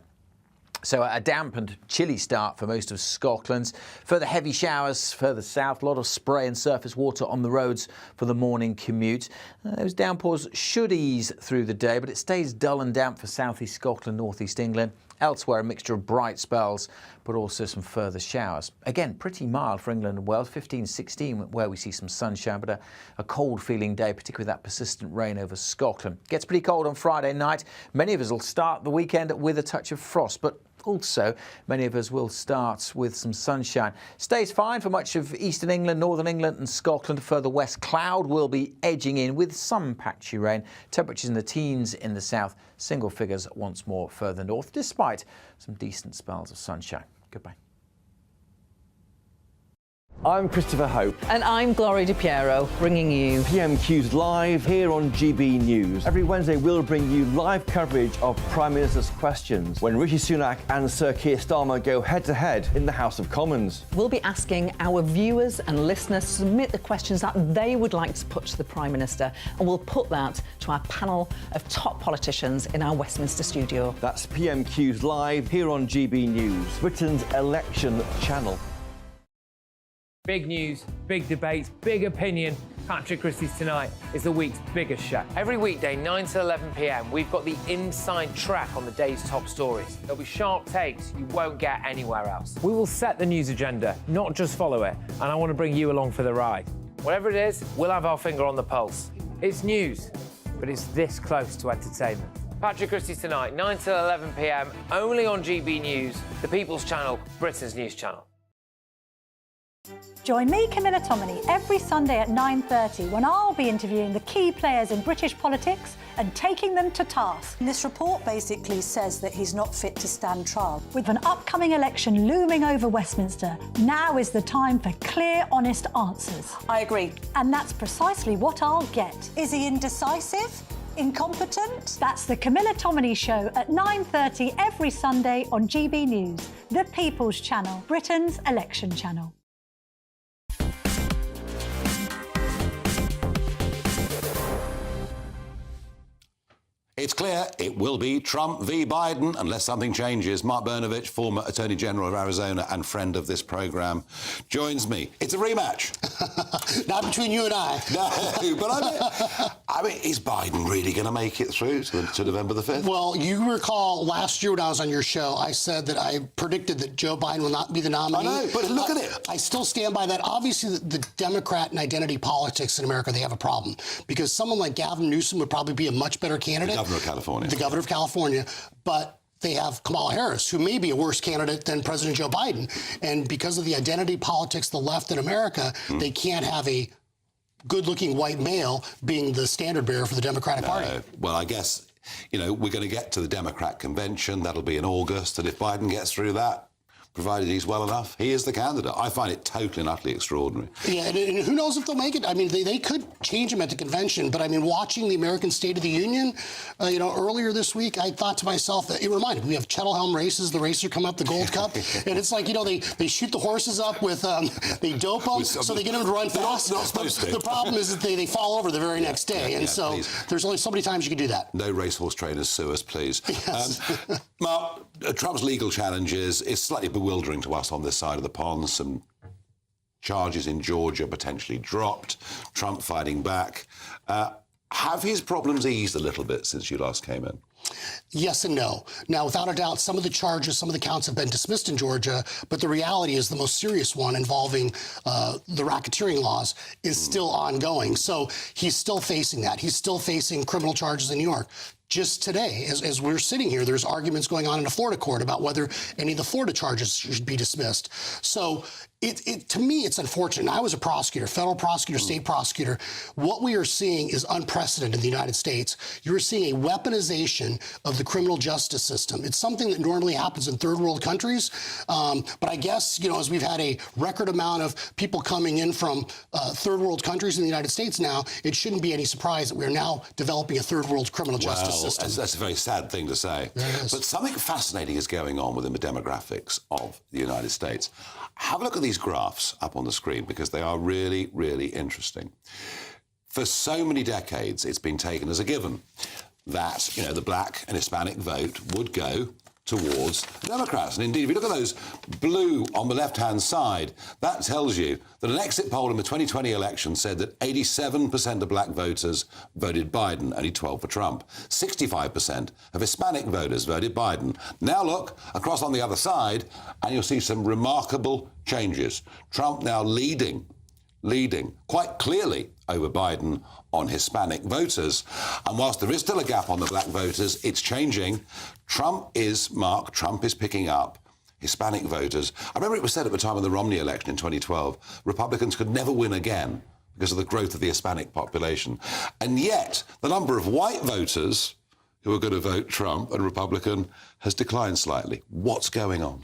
So a damp and chilly start for most of Scotland. Further heavy showers further south, a lot of spray and surface water on the roads for the morning commute. Those downpours should ease through the day, but it stays dull and damp for southeast Scotland, northeast England. Elsewhere, a mixture of bright spells, but also some further showers. Again, pretty mild for England and Wales, 15, 16, where we see some sunshine, but a cold feeling day, particularly with that persistent rain over Scotland. Gets pretty cold on Friday night. Many of us will start the weekend with a touch of frost, but also, many of us will start with some sunshine. Stays fine for much of eastern England, northern England and Scotland. Further west, cloud will be edging in with some patchy rain. Temperatures in the teens in the south, single figures once more further north, despite some decent spells of sunshine. Goodbye. I'm Christopher Hope. And I'm Gloria Di Piero, bringing you PMQ's Live here on GB News. Every Wednesday we'll bring you live coverage of Prime Minister's questions when Rishi Sunak and Sir Keir Starmer go head-to-head in the House of Commons. We'll be asking our viewers and listeners to submit the questions that they would like to put to the Prime Minister, and we'll put that to our panel of top politicians in our Westminster studio. That's PMQ's Live here on GB News, Britain's election channel. Big news, big debates, big opinion. Patrick Christie's Tonight is the week's biggest show. Every weekday, 9 to 11 p.m, we've got the inside track on the day's top stories. There'll be sharp takes you won't get anywhere else. We will set the news agenda, not just follow it, and I want to bring you along for the ride. Whatever it is, we'll have our finger on the pulse. It's news, but it's this close to entertainment. Patrick Christie's Tonight, 9 to 11 p.m, only on GB News, the People's Channel, Britain's news channel. Join me, Camilla Tominey, every Sunday at 9:30 when I'll be interviewing the key players in British politics and taking them to task. This report basically says that he's not fit to stand trial. With an upcoming election looming over Westminster, now is the time for clear, honest answers. I agree. And that's precisely what I'll get. Is he indecisive? Incompetent? That's the Camilla Tominey Show at 9:30 every Sunday on GB News, the People's Channel, Britain's election channel. It's clear it will be Trump v. Biden unless something changes. Mark Brnovich, former Attorney General of Arizona and friend of this programme, joins me. It's a rematch. Not between you and I. No, but I mean, is Biden really going to make it through to November the 5th? Well, you recall last year when I was on your show, I said that I predicted that Joe Biden will not be the nominee. I know, but look at it. I still stand by that. Obviously, the Democrat and identity politics in America, they have a problem. Because someone like Gavin Newsom would probably be a much better candidate. The governor of California. The governor of California. But they have Kamala Harris, who may be a worse candidate than President Joe Biden. And because of the identity politics of the left in America, they can't have a good-looking white male being the standard bearer for the Democratic Party. Well, I guess, you know, we're going to get to the Democrat convention. That'll be in August. And if Biden gets through that, provided he's well enough, he is the candidate. I find it totally and utterly extraordinary. Yeah, and who knows if they'll make it? I mean, they could change him at the convention, but I mean, watching the American State of the Union, earlier this week, I thought to myself, that it reminded me, we have Chettle-Helm races, the races are coming up, the Gold Cup, and it's like, they shoot the horses up with, they dope them, so they get them to run fast. Not supposed to. The problem is that they fall over the very next day, and so please. There's only so many times you can do that. No racehorse trainers sue us, please. Yes. Mark, Trump's legal challenges is slightly bewildering to us on this side of the pond. Some charges in Georgia potentially dropped, Trump fighting back. Have his problems eased a little bit since you last came in? Yes and no. Now, without a doubt, some of the charges, some of the counts have been dismissed in Georgia, but the reality is the most serious one involving the racketeering laws is still ongoing. So he's still facing that. He's still facing criminal charges in New York. Just today, as we're sitting here, there's arguments going on in a Florida court about whether any of the Florida charges should be dismissed. So to me, it's unfortunate. I was a prosecutor, federal prosecutor, state prosecutor. What we are seeing is unprecedented in the United States. You're seeing a weaponization of the criminal justice system. It's something that normally happens in third world countries. But I guess, as we've had a record amount of people coming in from third world countries in the United States now, it shouldn't be any surprise that we're now developing a third world criminal justice system. That's a very sad thing to say. But something fascinating is going on within the demographics of the United States. Have a look at these graphs up on the screen because they are really, really interesting. For so many decades, it's been taken as a given that, the black and Hispanic vote would go towards the Democrats. And indeed, if you look at those blue on the left-hand side, that tells you that an exit poll in the 2020 election said that 87% of black voters voted Biden, only 12% for Trump. 65% of Hispanic voters voted Biden. Now look across on the other side, and you'll see some remarkable changes. Trump now leading quite clearly over Biden on Hispanic voters. And whilst there is still a gap on the black voters, it's changing. Trump is picking up Hispanic voters. I remember it was said at the time of the Romney election in 2012, Republicans could never win again because of the growth of the Hispanic population. And yet, the number of white voters who are going to vote Trump and Republican has declined slightly. What's going on?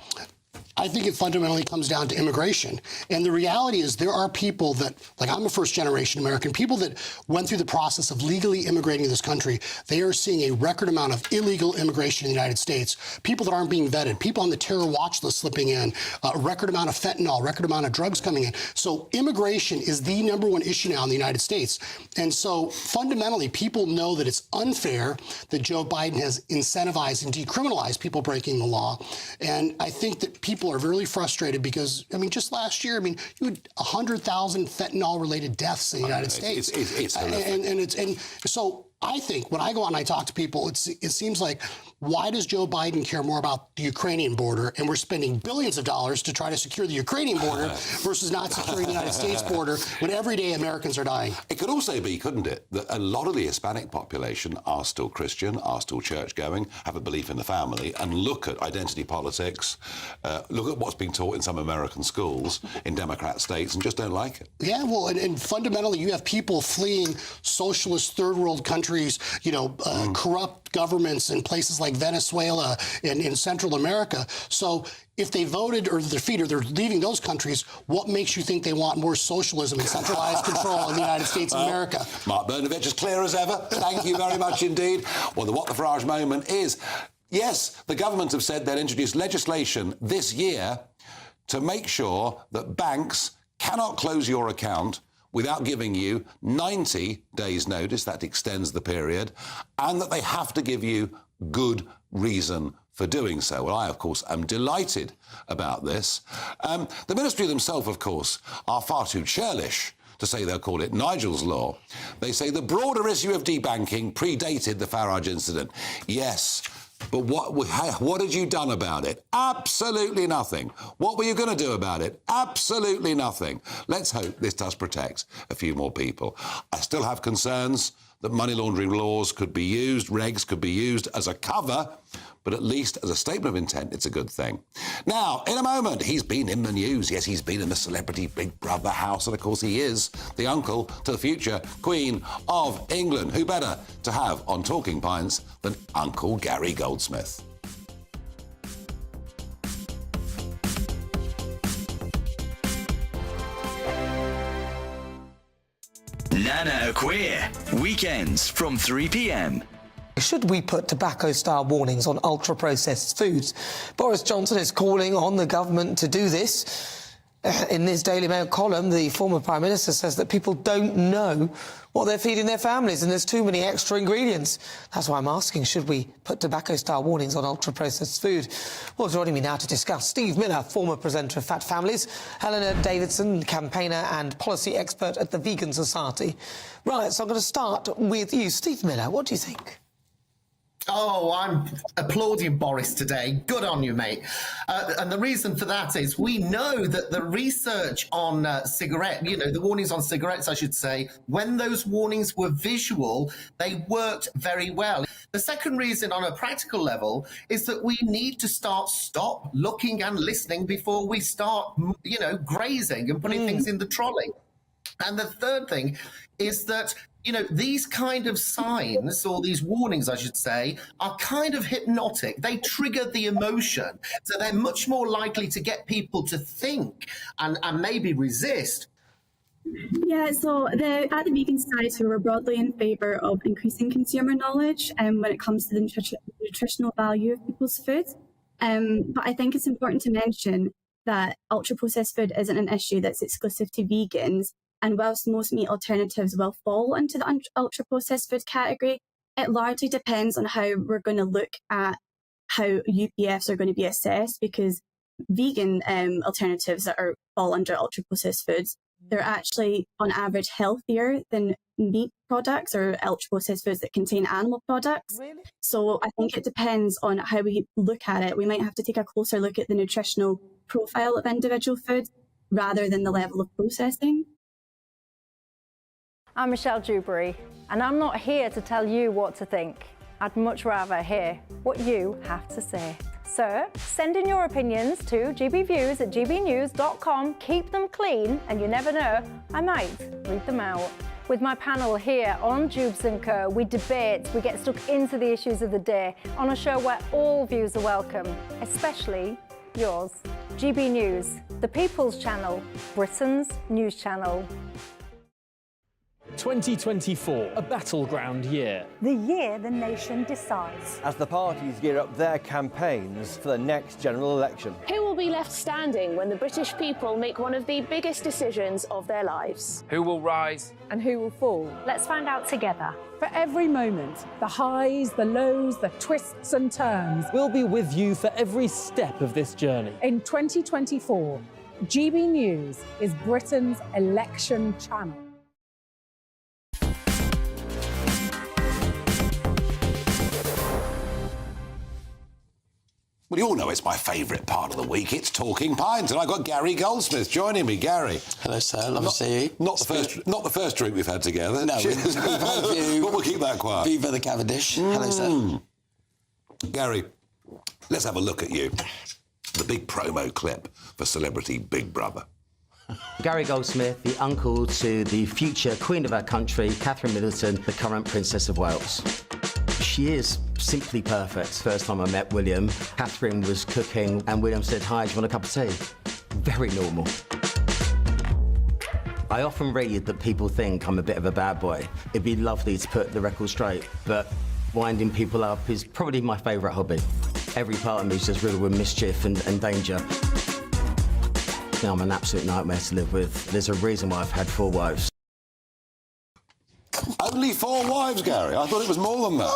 I think it fundamentally comes down to immigration. And the reality is there are people that, like I'm a first-generation American, people that went through the process of legally immigrating to this country. They are seeing a record amount of illegal immigration in the United States, people that aren't being vetted, people on the terror watch list slipping in, a record amount of fentanyl, record amount of drugs coming in. So immigration is the number one issue now in the United States. And so fundamentally, people know that it's unfair that Joe Biden has incentivized and decriminalized people breaking the law. And I think that people are really frustrated because, just last year, you had 100,000 fentanyl-related deaths in the United States. And so I think when I go out and I talk to people, it seems like, why does Joe Biden care more about the Ukrainian border? And we're spending billions of dollars to try to secure the Ukrainian border versus not securing the United States border when every day Americans are dying. It could also be, couldn't it, that a lot of the Hispanic population are still Christian, are still church-going, have a belief in the family, and look at identity politics, look at what's being taught in some American schools in Democrat states and just don't like it. Yeah, well, and fundamentally, you have people fleeing socialist third world countries, corrupt governments in places like Venezuela and in Central America. So if they voted or defeated, they're leaving those countries, what makes you think they want more socialism and centralized control in the United States of America? Mark Bernovich, as clear as ever. Thank you very much indeed. Well, the What the Farage moment is, yes, the government have said they'll introduce legislation this year to make sure that banks cannot close your account without giving you 90 days' notice, that extends the period, and that they have to give you good reason for doing so. Well, I, of course, am delighted about this. The ministry themselves, of course, are far too churlish to say they'll call it Nigel's Law. They say the broader issue of debanking predated the Farage incident. Yes, but what had you done about it? Absolutely nothing. What were you going to do about it? Absolutely nothing. Let's hope this does protect a few more people. I still have concerns that money laundering laws could be used, regs could be used as a cover, but at least as a statement of intent, it's a good thing. Now, in a moment, he's been in the news. Yes, he's been in the celebrity Big Brother house, and of course he is the uncle to the future Queen of England. Who better to have on Talking Pints than Uncle Gary Goldsmith? Nana Queer, weekends from 3 p.m. Should we put tobacco-style warnings on ultra-processed foods? Boris Johnson is calling on the government to do this. In his Daily Mail column, the former Prime Minister says that people don't know what they're feeding their families and there's too many extra ingredients. That's why I'm asking, should we put tobacco-style warnings on ultra-processed food? Well, joining me now to discuss, Steve Miller, former presenter of Fat Families, Helena Davidson, campaigner and policy expert at the Vegan Society. Right, so I'm going to start with you. Steve Miller, what do you think? Oh, I'm applauding Boris today. Good on you, mate. And the reason for that is we know that the research on the warnings on cigarettes, I should say, when those warnings were visual, they worked very well. The second reason on a practical level is that we need to stop looking and listening before we start, grazing and putting things in the trolley. And the third thing is that, these kind of signs, or these warnings, I should say, are kind of hypnotic. They trigger the emotion. So they're much more likely to get people to think and maybe resist. Yeah, so at the Vegan Society, we're broadly in favour of increasing consumer knowledge when it comes to the nutritional value of people's food. But I think it's important to mention that ultra-processed food isn't an issue that's exclusive to vegans. And whilst most meat alternatives will fall into the ultra-processed food category, it largely depends on how we're going to look at how UPFs are going to be assessed, because vegan alternatives that fall under ultra-processed foods, they're actually, on average, healthier than meat products or ultra-processed foods that contain animal products. Really? So I think it depends on how we look at it. We might have to take a closer look at the nutritional profile of individual foods rather than the level of processing. I'm Michelle Dewberry, and I'm not here to tell you what to think. I'd much rather hear what you have to say. So send in your opinions to gbviews@gbnews.com. Keep them clean, and you never know, I might read them out. With my panel here on Jubes & Co, we debate, we get stuck into the issues of the day on a show where all views are welcome, especially yours. GB News, the People's Channel, Britain's news channel. 2024, a battleground year. The year the nation decides. As the parties gear up their campaigns for the next general election. Who will be left standing when the British people make one of the biggest decisions of their lives? Who will rise? And who will fall? Let's find out together. For every moment, the highs, the lows, the twists and turns. We'll be with you for every step of this journey. In 2024, GB News is Britain's election channel. Well, you all know it's my favourite part of the week. It's Talking Pints, and I've got Gary Goldsmith joining me. Gary. Hello, sir. Love to see you. Not the first drink we've had together. No, we've had you. But we'll keep that quiet. Viva the Cavendish. Hello, sir. Gary, let's have a look at you. The big promo clip for celebrity Big Brother. Gary Goldsmith, the uncle to the future Queen of our country, Catherine Middleton, the current Princess of Wales. She is simply perfect. First time I met William, Catherine was cooking and William said, "Hi, do you want a cup of tea?" Very normal. I often read that people think I'm a bit of a bad boy. It'd be lovely to put the record straight, but winding people up is probably my favourite hobby. Every part of me is just riddled with mischief and danger. You know, I'm an absolute nightmare to live with. There's a reason why I've had 4 wives. Only 4 wives, Gary? I thought it was more than that.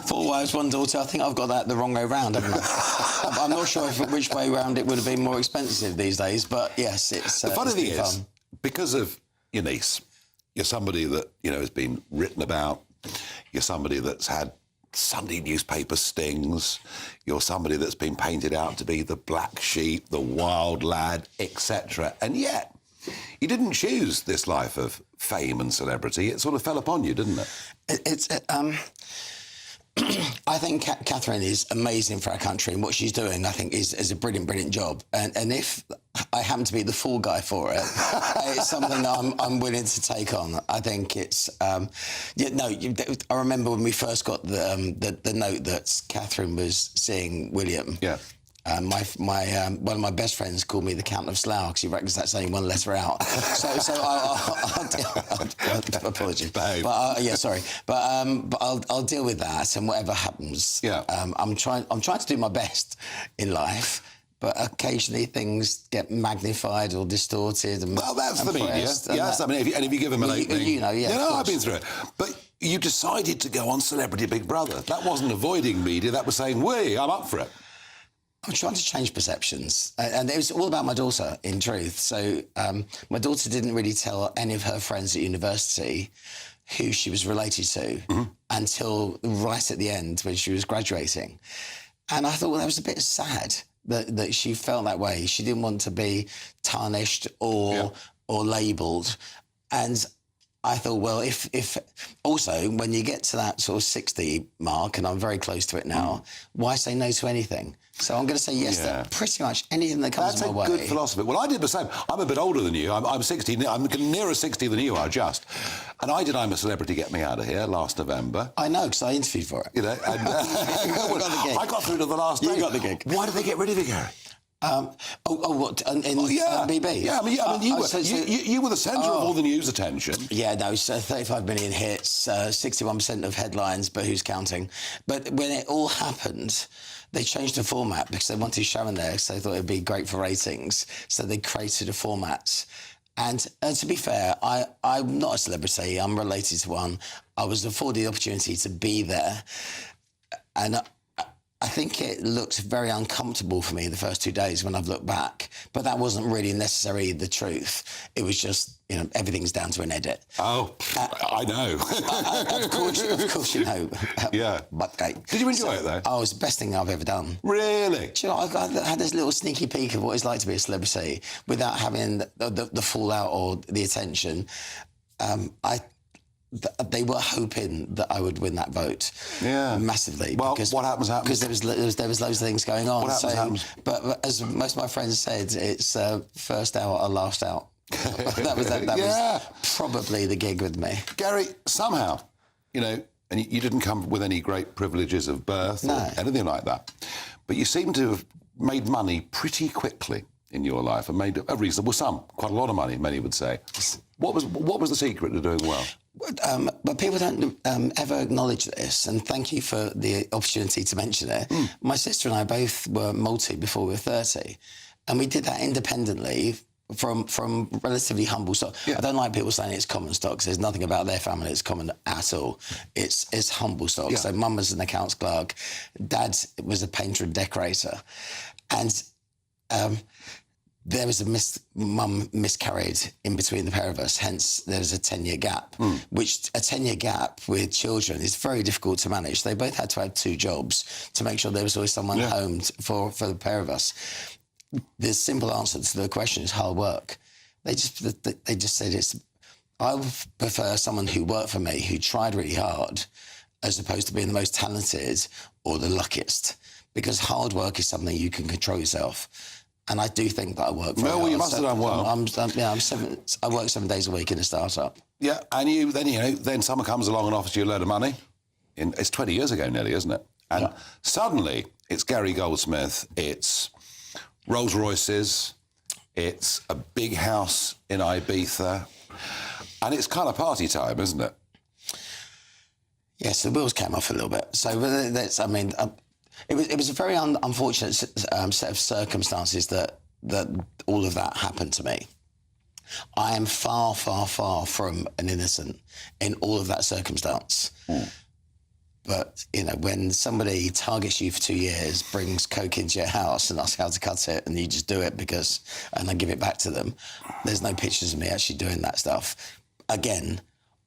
4 wives, 1 daughter. I think I've got that the wrong way round, haven't I? I'm not sure which way round it would have been more expensive these days, but yes, it's the funny thing fun. is, because of your niece, you're somebody that, has been written about. You're somebody that's had Sunday newspaper stings. You're somebody that's been painted out to be the black sheep, the wild lad, etc. And yet, you didn't choose this life of fame and celebrity. It sort of fell upon you, didn't it? I think Catherine is amazing for our country, and what she's doing, I think, is a brilliant job. And if I happen to be the fall guy for it, it's something that I'm willing to take on. I think it's... I remember when we first got the note that Catherine was seeing William. Yeah. One of my best friends called me the Count of Slough because he reckons that's only one letter out. Apologies. Sorry, but I'll deal with that, and whatever happens. Yeah. I'm trying to do my best in life. But occasionally things get magnified or distorted. Well, that's the media. Yes, I mean, if you give them an opening... You know, I've been through it. But you decided to go on Celebrity Big Brother. That wasn't avoiding media, that was saying, I'm up for it. I'm trying to change perceptions. And it was all about my daughter, in truth. So my daughter didn't really tell any of her friends at university who she was related to until right at the end when she was graduating. And I thought, well, that was a bit sad. That she felt that way. She didn't want to be tarnished or labelled. And I thought, well, if also when you get to that sort of 60 mark, and I'm very close to it now, why say no to anything? So I'm going to say yes to pretty much anything that comes my way. That's a good philosophy. Well, I did the same. I'm a bit older than you. I'm 60. I'm nearer 60 than you are, just. And I did I'm a Celebrity Get Me Out of Here last November. I know, because I interviewed for it. You know, and, I got through to the last day. You got the gig. Why did they get rid of you, Gary? What? In BB? Yeah, I mean, you were the centre of all the news attention. Yeah, no, so 35 million hits, 61% of headlines, but who's counting? But when it all happened, they changed the format because they wanted Sharon there, so they thought it'd be great for ratings. So they created a format. And to be fair, I'm not a celebrity. I'm related to one. I was afforded the opportunity to be there. And I think it looked very uncomfortable for me the first 2 days when I've looked back. But that wasn't really necessarily the truth. It was just, everything's down to an edit. Oh, I know. Of course you know. Yeah. But, did you enjoy it, though? Oh, it was the best thing I've ever done. Really? Do you know, I had this little sneaky peek of what it's like to be a celebrity without having the fallout or the attention. They were hoping that I would win that vote, massively. Well, because, what happens? Because there was loads of things going on. What happens? But as most of my friends said, it's first out or last out. that was probably the gig with me. Gary, somehow, and you didn't come with any great privileges of birth or anything like that, but you seem to have made money pretty quickly in your life and made a reasonable sum, quite a lot of money, many would say. What was the secret to doing well? But people don't ever acknowledge this, and thank you for the opportunity to mention it. My sister and I both were multi before we were 30, and we did that independently from relatively humble stock. I don't like people saying it's common stock, 'cause there's nothing about their family that's common at all. It's humble stock. So mum was an accounts clerk, dad was a painter and decorator, and there was mum miscarried in between the pair of us, hence there was a 10-year gap, which a 10-year gap with children is very difficult to manage. They both had to have 2 jobs to make sure there was always someone home for the pair of us. The simple answer to the question is hard work. They just said I would prefer someone who worked for me, who tried really hard, as opposed to being the most talented or the luckiest, because hard work is something you can control yourself. And I do think that I work very hard. You must have done well. I work 7 days a week in a startup. Yeah, and then someone comes along and offers you a load of money. It's 20 years ago nearly, isn't it? And suddenly it's Gary Goldsmith, it's Rolls Royces, it's a big house in Ibiza, and it's kind of party time, isn't it? Yes, the wheels came off a little bit. So that's, it was a very unfortunate set of circumstances that all of that happened to me. I am far, far, far from an innocent in all of that circumstance. But, when somebody targets you for 2 years, brings coke into your house and asks how to cut it, and you just do it and then give it back to them, there's no pictures of me actually doing that stuff. Again,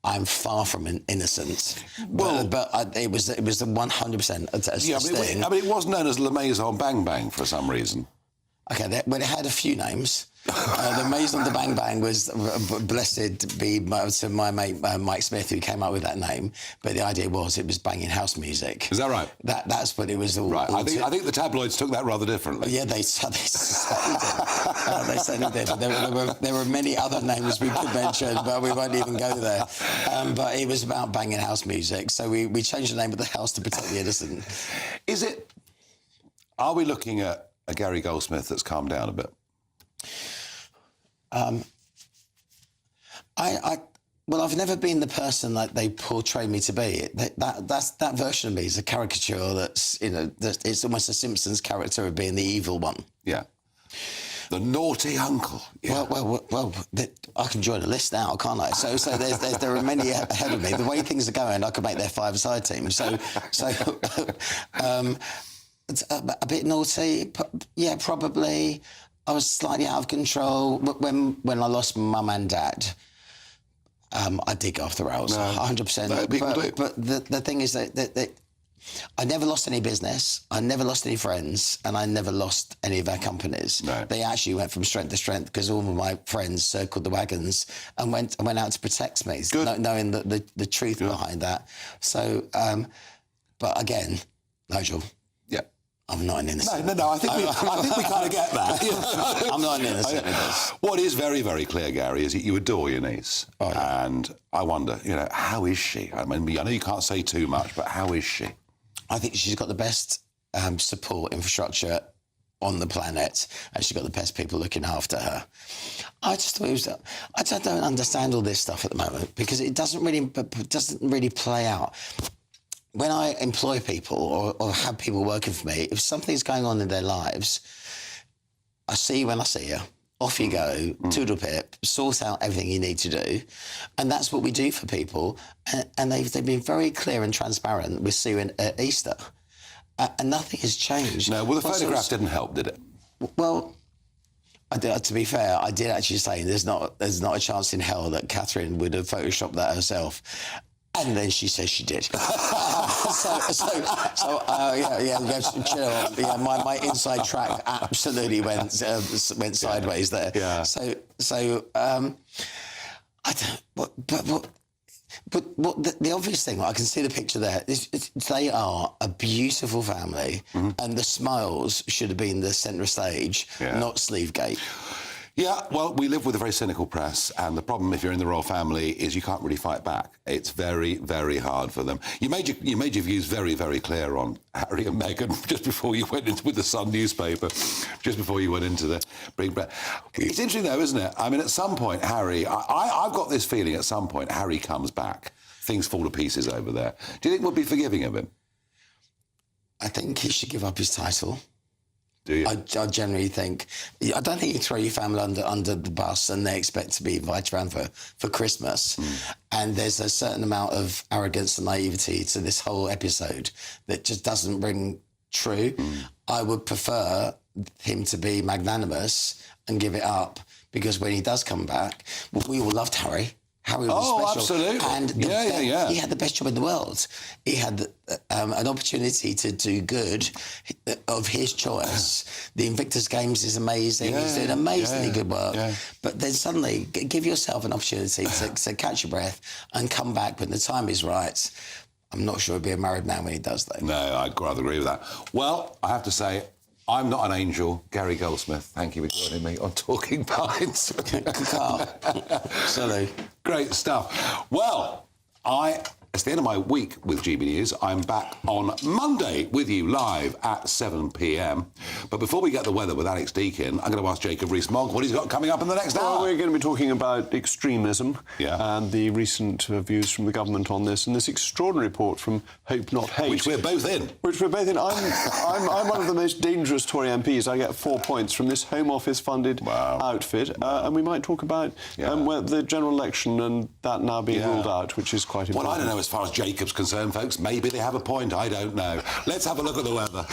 I'm far from innocent. Well, but it was 100% a sting. It was known as Le Maison Bang Bang for some reason. Okay, it had a few names. The Maison de Bang Bang was blessed be to my mate Mike Smith, who came up with that name. But the idea was it was banging house music. Is that right? That's what it was all. Right. I think the tabloids took that rather differently. Yeah, they certainly did. They certainly did. There were many other names we could mention, but we won't even go there. But it was about banging house music, so we changed the name of the house to protect the innocent. Are we looking at a Gary Goldsmith that's calmed down a bit? Well, I've never been the person like they portray me to be. That version of me is a caricature that's, it's almost a Simpsons character of being the evil one. Yeah. The naughty uncle. Yeah. Well, I can join a list now, can't I? So there are many ahead of me. The way things are going, I could make their five-a-side team. So it's a bit naughty. Yeah, probably. I was slightly out of control when I lost my mum and dad. I did go off the rails, 100%. No, people do. But the thing is that I never lost any business, I never lost any friends, and I never lost any of our companies. No. They actually went from strength to strength because all of my friends circled the wagons and went out to protect me, knowing the truth behind that. So, but again, Nigel. Yeah. I'm not an innocent. No. I think we kind of get that. I'm not an innocent. What is very, very clear, Gary, is that you adore your niece, and I wonder, how is she? I mean, I know you can't say too much, but how is she? I think she's got the best support infrastructure on the planet, and she's got the best people looking after her. I just thought I don't understand all this stuff at the moment because it doesn't really play out. When I employ people or have people working for me, if something's going on in their lives, I see you when I see you. Off you go, toodle pip, sort out everything you need to do. And that's what we do for people. And they've been very clear and transparent. We'll see you at Easter. And nothing has changed. No, well, the photograph didn't help, did it? Well, to be fair, I did actually say there's not a chance in hell that Catherine would have photoshopped that herself. And then she says she did. My inside track absolutely went sideways there. Yeah. But the obvious thing, I can see the picture there. They are a beautiful family, and the smiles should have been the centre stage, not Sleevegate. Yeah, well, we live with a very cynical press, and the problem if you're in the royal family is you can't really fight back. It's very, very hard for them. You made your views very, very clear on Harry and Meghan just before you went into with the Sun newspaper, just before you went into the Big Brother. It's interesting though, isn't it? I mean, at some point, Harry, I've got this feeling at some point Harry comes back, things fall to pieces over there. Do you think we'll be forgiving of him? I think he should give up his title. Do you? I generally think... I don't think you throw your family under the bus and they expect to be invited around for Christmas. And there's a certain amount of arrogance and naivety to this whole episode that just doesn't ring true. I would prefer him to be magnanimous and give it up, because when he does come back, we all loved Harry. Harry was special. Absolutely. And he had the best job in the world. He had an opportunity to do good of his choice. The Invictus Games is amazing. He's doing amazingly good work. But then suddenly, give yourself an opportunity to catch your breath and come back when the time is right. I'm not sure he'll be a married man when he does, though. No, I'd rather agree with that. Well, I have to say, I'm not an angel. Gary Goldsmith, thank you for joining me on Talking Pints. Absolutely. Great stuff. Well, it's the end of my week with GB News. I'm back on Monday with you live at 7 p.m. But before we get the weather with Alex Deakin, I'm going to ask Jacob Rees-Mogg what he's got coming up in the next hour. We're going to be talking about extremism and the recent views from the government on this, and this extraordinary report from Hope Not Hate. Which we're both in. I'm one of the most dangerous Tory MPs. I get 4 points from this Home Office-funded outfit. And we might talk about the general election and that now being ruled out, which is quite important. Well, I don't know as far as Jacob's concerned, folks. Maybe they have a point. I don't know. Let's have a look at the weather.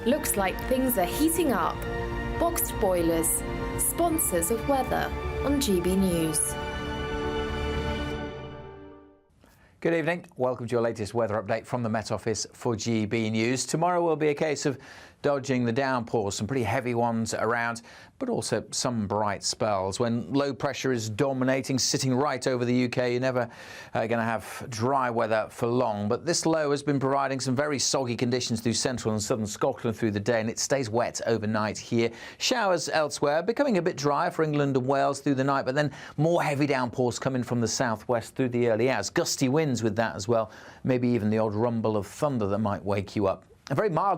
Looks like things are heating up. Boxed boilers, sponsors of weather on GB News. Good evening. Welcome to your latest weather update from the Met Office for GB News. Tomorrow will be a case of dodging the downpours, some pretty heavy ones around, but also some bright spells. When low pressure is dominating, sitting right over the UK, you're never going to have dry weather for long. But this low has been providing some very soggy conditions through central and southern Scotland through the day, and it stays wet overnight here. Showers elsewhere, becoming a bit drier for England and Wales through the night, but then more heavy downpours coming from the southwest through the early hours. Gusty winds with that as well, maybe even the odd rumble of thunder that might wake you up. A very mild night.